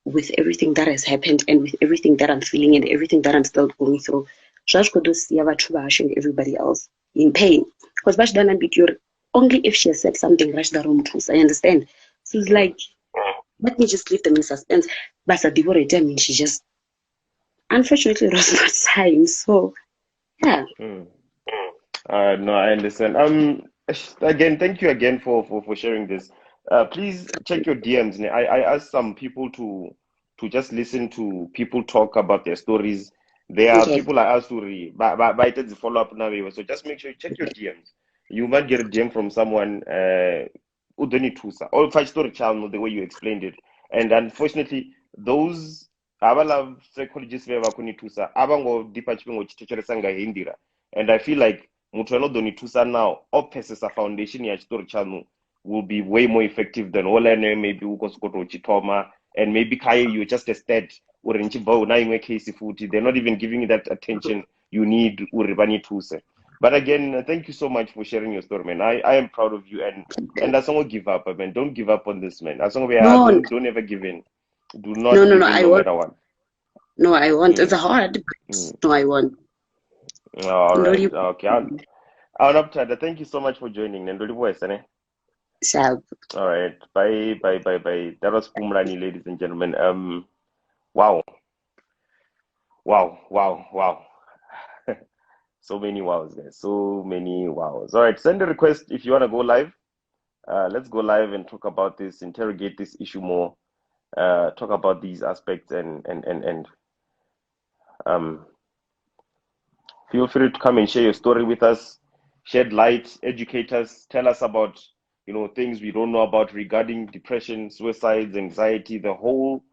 with everything that has happened and with everything that I'm feeling and everything that I'm still going through, and everybody else in pain. Because only if she has said something, I understand. She's like, let me just leave them in suspense. But at the very time, she just, unfortunately, lost that time. So, yeah. No, I understand. Again, thank you again for sharing this. Please check your DMs. I asked some people to just listen to people talk about their stories. There are Okay. people I asked to but I did the follow up now. So just make sure you check your DMs. You might get a DM from someone Udoni Tusa or five story channel the way you explained it. And unfortunately, those abala psychologists were Tusa, abango deeper sanga Indira. And I feel like Mutuano Donitusa now, Opesesa Foundation ya Chitori Channel will be way more effective than all I know, maybe Ukoskoto Chitoma, and maybe Kaya, you're just a state, or in Chibo, Naime Casey Footy. They're not even giving you that attention you need, Uribani Tuse. But again, thank you so much for sharing your story, man. I am proud of you, and that's not give up, man. Don't give up on this, man. As long as don't ever give in. Do not give in no matter what. No, I want. It's hard, but no, I want. All right. Okay. I'll thank you so much for joining. Sharp. All right. Bye. That was Pumrani, ladies and gentlemen. Wow. So many wows, guys. So many wows. All right. Send a request if you want to go live. Let's go live and talk about this, interrogate this issue more, talk about these aspects and feel free to come and share your story with us, shed light, educate us, tell us about, things we don't know about regarding depression, suicides, anxiety, the whole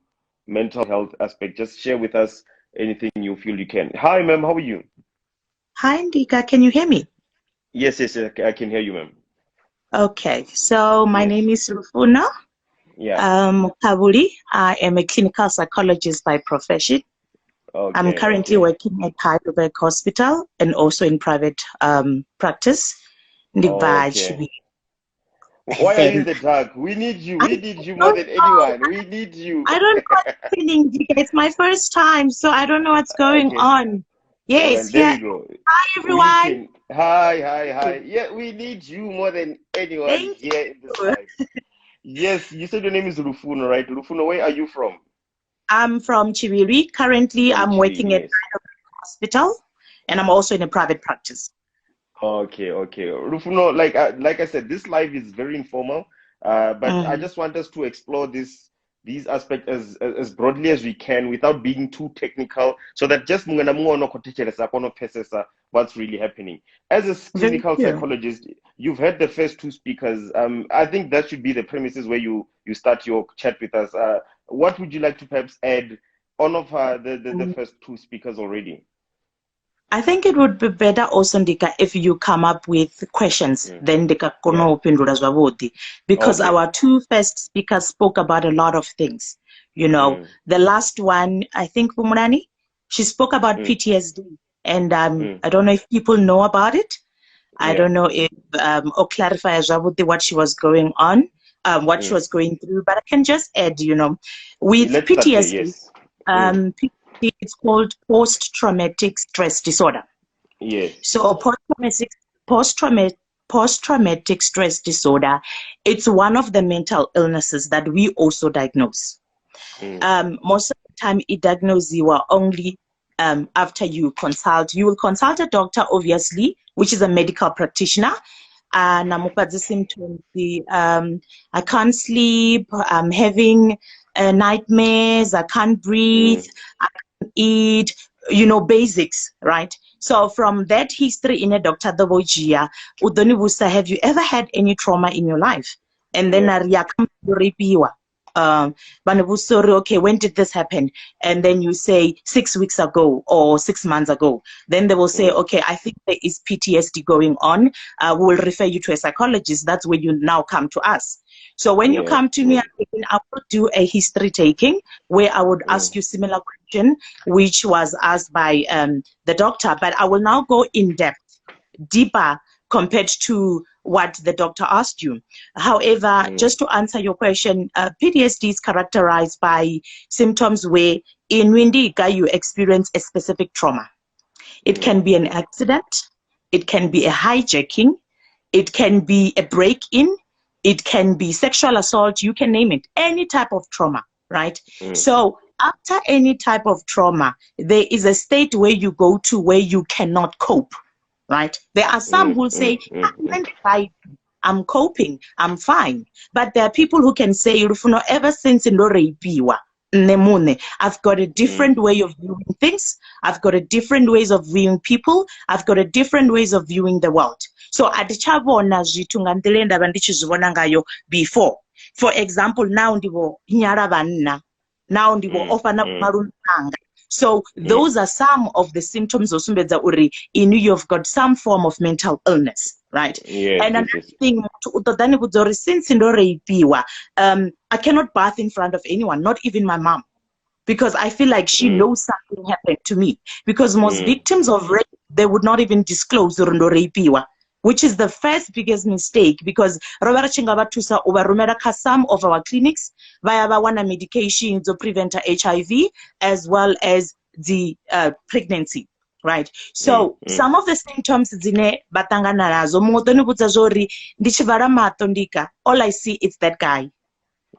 mental health aspect. Just share with us anything you feel you can. Hi, ma'am. How are you? Hi, Ndika. Can you hear me? Yes, I can hear you, ma'am. Okay. So my name is Rufuna Kabuli. I am a clinical psychologist by profession. Okay, I'm currently working at Heidelberg Hospital and also in private practice. Okay. Why are you in the dark? We need you. We need you more than anyone. We need you. I don't know what's happening. It's my first time, so I don't know what's going on. Yes, there we go. Hi, everyone. Hi. Yeah, we need you more than anyone here in this life. Yes, you said your name is Rufuno, right? Rufuno, where are you from? I'm from Chiviri. Currently, I'm working at hospital, and I'm also in a private practice. Okay. Rufuno, like I said, this live is very informal, but I just want us to explore these aspects as broadly as we can without being too technical, so that just what's really happening. As a clinical psychologist, you've heard the first two speakers. I think that should be the premises where you start your chat with us. What would you like to perhaps add on of the first two speakers already? I think it would be better also, Ndika, if you come up with questions, then Ndika kono upindula zwavodi. Because our two first speakers spoke about a lot of things. The last one, I think Pumrani, she spoke about PTSD. And I don't know if people know about it. I don't know if or clarify zwavodi what she was going on, what she was going through. But I can just add, with PTSD, it's called post-traumatic stress disorder. Yes. So post-traumatic stress disorder, it's one of the mental illnesses that we also diagnose. Most of the time, it diagnoses you only after you consult. You will consult a doctor, obviously, which is a medical practitioner. The symptoms, I can't sleep, I'm having nightmares, I can't breathe, I can't eat, basics, right? So from that history in a doctor, the Vojia, Udoni will say, have you ever had any trauma in your life? And then okay, when did this happen? And then you say 6 weeks ago or 6 months ago. Then they will say, okay, I think there is PTSD going on. We will refer you to a psychologist. That's when you now come to us. So when you come to me, I will do a history taking where I would ask you similar question, which was asked by the doctor, but I will now go in depth, deeper compared to what the doctor asked you. However, just to answer your question, PTSD is characterized by symptoms where in Ndika you experience a specific trauma. It can be an accident, it can be a hijacking, it can be a break-in, It can be sexual assault, you can name it, any type of trauma, right? So after any type of trauma, there is a state where you go to where you cannot cope, right? There are some who say, I'm coping, I'm fine. But there are people who can say, ever since I've got a different way of viewing things. I've got a different ways of viewing people. I've got a different ways of viewing the world. So atichavona zvithu nga nḓila ye ndavha ndi tshi zwi vhona ngayo before. For example, now ndivo nyala vanna. Now ndivo offer na malunanga. So those are some of the symptoms osumbedza uri you've got some form of mental illness, right? And another thing, since ndo rapiwa, I cannot bath in front of anyone, not even my mom, because I feel like she knows something happened to me. Because most victims of rape, they would not even disclose ndo rapiwa, which is the first biggest mistake, because some of our clinics via one medications to prevent HIV as well as the pregnancy, right? So some of the symptoms zine batangana nazo mutoni zori ndichivara mato Ndika, all I see is that guy,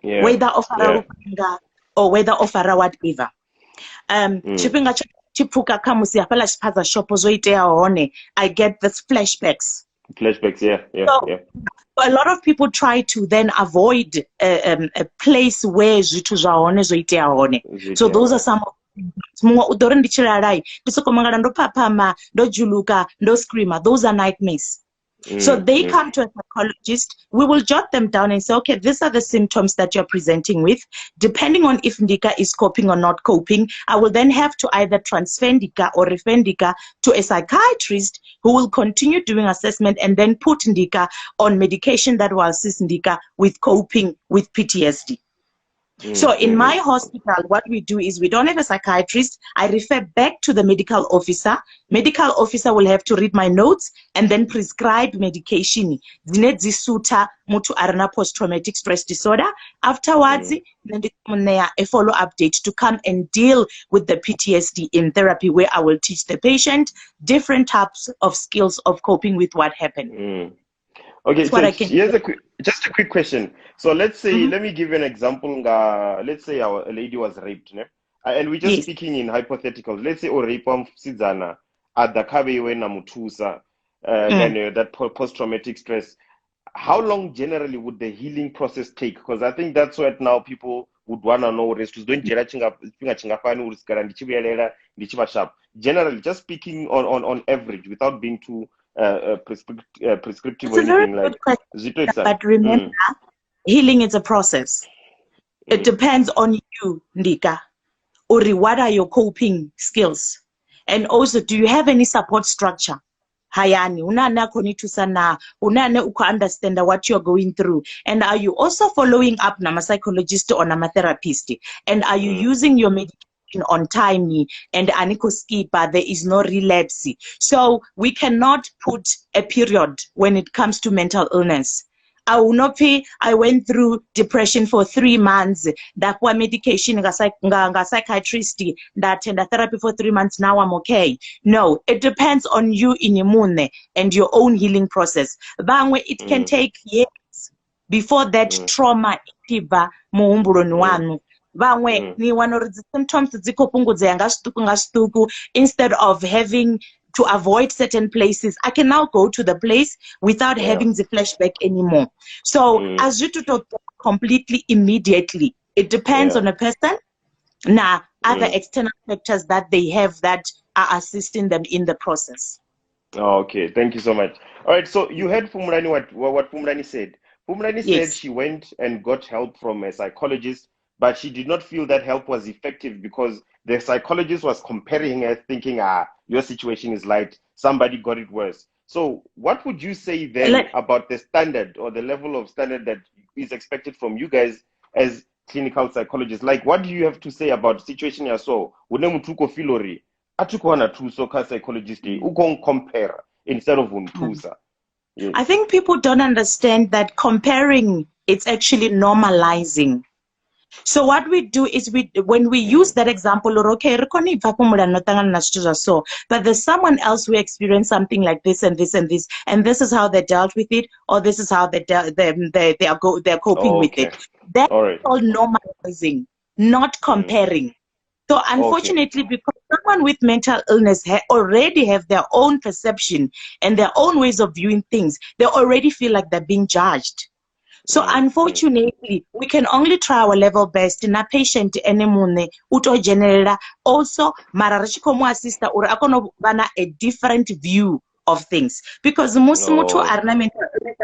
whether ofara or whether ofara whatever. Chipinga chipuka kamusi apala chipaza shopo zoitea hone, I get this flashbacks. A lot of people try to then avoid a place where zvithu zvahone zvoitea hone. So those are some of udori ndichirarai ndisokomangana ndopapama ndojuluka ndoscreamer. Those are nightmares. So they come to a psychologist. We will jot them down and say, okay, these are the symptoms that you're presenting with. Depending on if Ndika is coping or not coping, I will then have to either transfer Ndika or refer Ndika to a psychiatrist who will continue doing assessment and then put Ndika on medication that will assist Ndika with coping with PTSD. So in my hospital, what we do is we don't have a psychiatrist. I refer back to the medical officer. Medical officer will have to read my notes and then prescribe medication. Zinedzisuta mutu arana post-traumatic stress disorder. Afterwards, then a follow-up date to come and deal with the PTSD in therapy, where I will teach the patient different types of skills of coping with what happened. Okay, so here's just a quick question. So let's say, let me give you an example. Let's say a lady was raped, and we're just speaking in hypotheticals. Let's say rape Sidzana at the Kabe na Mutusa, and that post-traumatic stress. How long generally would the healing process take? Because I think that's what now people would want to know. Generally, just speaking on average, without being too prescriptive or anything like that. But remember, healing is a process. It depends on you, Ndika. Or what are your coping skills? And also, do you have any support structure? Hayani, unana konitusana, unana uka understand what you're going through. And are you also following up nama psychologist or nama therapist? And are you using your medication on time and aniko skipa, there is no relapse? So we cannot put a period when it comes to mental illness. I will not pay. I went through depression for 3 months. That one medication, nga psychiatrist, that and therapy for 3 months. Now I'm okay. No, it depends on you in immune and your own healing process. Bangwe, it can take years before that trauma itiba muumbulo nwanu. Bangwe, ni one of the symptoms instead of having to avoid certain places, I can now go to the place without having the flashback anymore. So as you to talk completely immediately, it depends on a person. Now, other external factors that they have that are assisting them in the process. Okay, thank you so much. All right, so you heard Pumrani what Pumrani said. Pumrani said she went and got help from a psychologist, but she did not feel that help was effective because the psychologist was comparing her, thinking, your situation is light, somebody got it worse. So what would you say then about the standard or the level of standard that is expected from you guys as clinical psychologists? Like, what do you have to say about the situation you saw? Filori, psychologist, compare instead of untusa. I think people don't understand that comparing, it's actually normalizing. So what we do is when we use that example, or okay, but there's someone else who experienced something like this and this and this, and this is how they dealt with it, or this is how they're coping with it. That's called normalizing, not comparing. So unfortunately, because someone with mental illness already have their own perception and their own ways of viewing things, they already feel like they're being judged. So unfortunately, we can only try our level best in a patient enemune uto genera also mararachikomo assista or akono bana a different view of things, because musumutu arna mental illness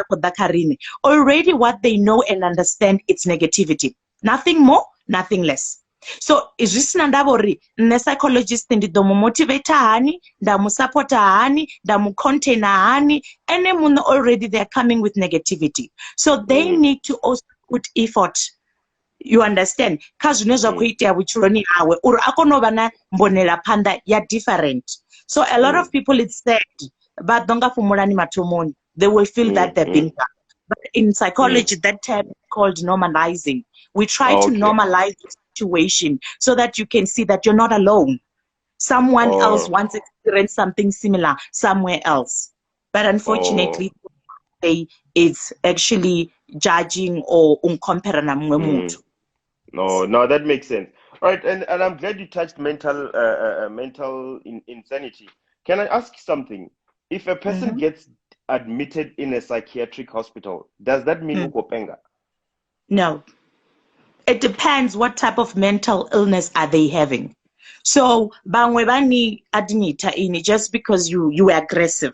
already what they know and understand, it's negativity, nothing more, nothing less. So izvisina ndavori ne psychologist ndidomumotivata hani, ndamusupporta hani, ndamucontaina hani, ene munhu already they're coming with negativity. So they need to also put effort. You understand? Kazvine zvakuita wichironi hawe uri akonova na mbonera panda ya different. So a lot of people, it's said, but donga fumulani matomoni, they will feel that they're being done. But in psychology, that term is called normalizing. We try to normalize the situation so that you can see that you're not alone. Someone else once experienced something similar somewhere else. But unfortunately, it's actually judging or comparing. No, that makes sense. All right, and I'm glad you touched mental insanity. Can I ask something? If a person gets admitted in a psychiatric hospital, does that mean ukopenga? No. It depends what type of mental illness are they having. So bangwe bani admita ini just because you were aggressive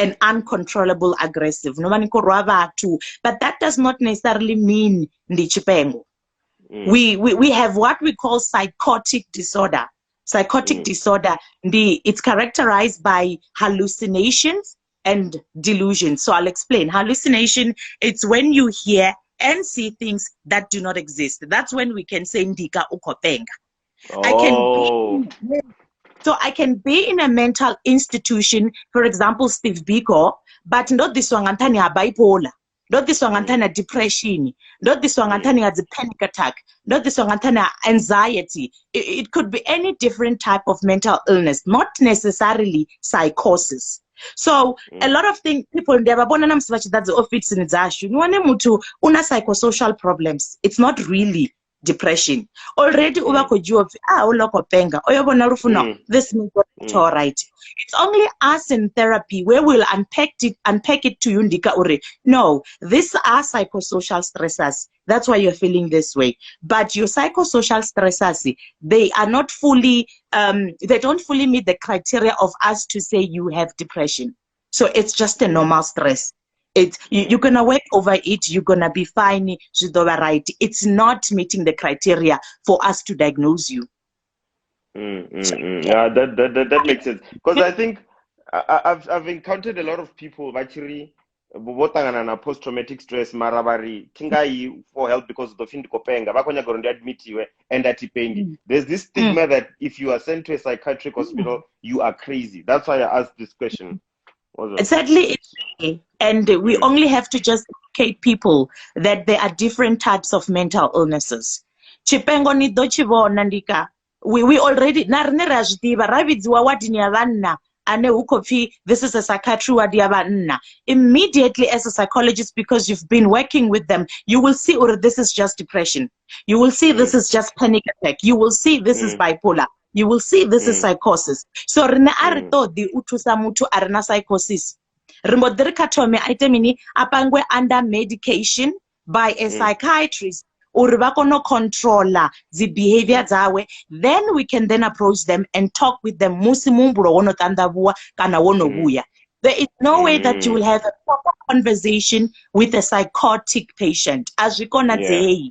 and uncontrollable aggressive. But that does not necessarily mean ndichipengo. We have what we call psychotic disorder. Psychotic disorder, it's characterized by hallucinations and delusions. So I'll explain. Hallucination, it's when you hear and see things that do not exist. That's when we can say Ndika ukopenga. I can be in a mental institution, for example, Steve Biko, but not this one antani a bipolar, not this one antani a depression, not this one antani has a panic attack, not this one antani anxiety. It could be any different type of mental illness, not necessarily psychosis. So a lot of things people that's the office in Zashu. Una psychosocial problems. It's not really depression. Already this means it's all right. It's only us in therapy where we'll unpack it to you, Ndika Ure. No, these are psychosocial stressors. That's why you're feeling this way. But your psychosocial stressors, they are not fully, they don't fully meet the criteria of us to say you have depression. So it's just a normal stress. You're gonna work over it, you're gonna be fine, right. It's not meeting the criteria for us to diagnose you. Yeah, that makes sense. Because I think I've encountered a lot of people actually post-traumatic stress marabari tingai for help because of the kopenga bakonya goronde admit you and atipengi. There's this stigma that if you are sent to a psychiatric hospital, you are crazy. That's why I asked this question. Sadly, and we only have to just educate people that there are different types of mental illnesses. Chipengo ni dochivo Ndika. We already this is a psychiatry immediately as a psychologist, because you've been working with them, you will see this is just depression, you will see this is just panic attack, you will see this is bipolar, you will see this is psychosis. So rina arito di utusa mutu arena psychosis rimodrikatome itemini apangwe under medication by a psychiatrist or no controller the behavior zawe, then we can then approach them and talk with them. There is no way that you will have a proper conversation with a psychotic patient. As we cannot say.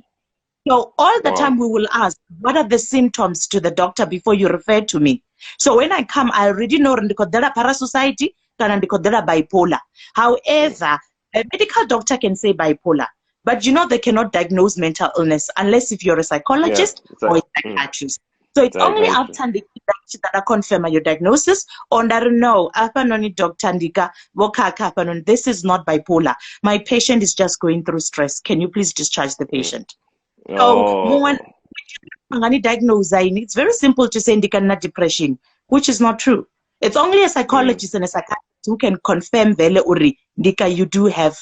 So all the time we will ask, what are the symptoms to the doctor before you refer to me? So when I come, I already know Ndikodera parasociety and Ndikodera bipolar. However, a medical doctor can say bipolar, but they cannot diagnose mental illness unless if you're a psychologist or a psychiatrist. So it's only after that I confirm your diagnosis, or no, Dr. Ndika, this is not bipolar. My patient is just going through stress. Can you please discharge the patient? So, Oh. it's very simple to say Ndika depression, which is not true. It's only a psychologist and a psychiatrist who can confirm vele uri Ndika, you do have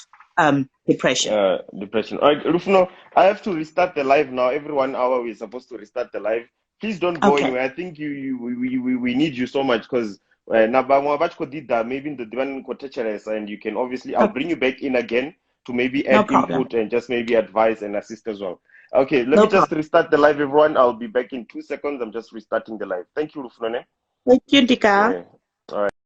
depression. Depression. All right, Rufno, I have to restart the live now. Every 1 hour we're supposed to restart the live. Please don't go Okay. anywhere. I think we need you so much because maybe in the divan and you can obviously I'll bring you back in again to maybe add input and just maybe advise and assist as well. Okay, let me just restart the live, everyone. I'll be back in 2 seconds. I'm just restarting the live. Thank you, Rufno. Thank you, Ndika. All right.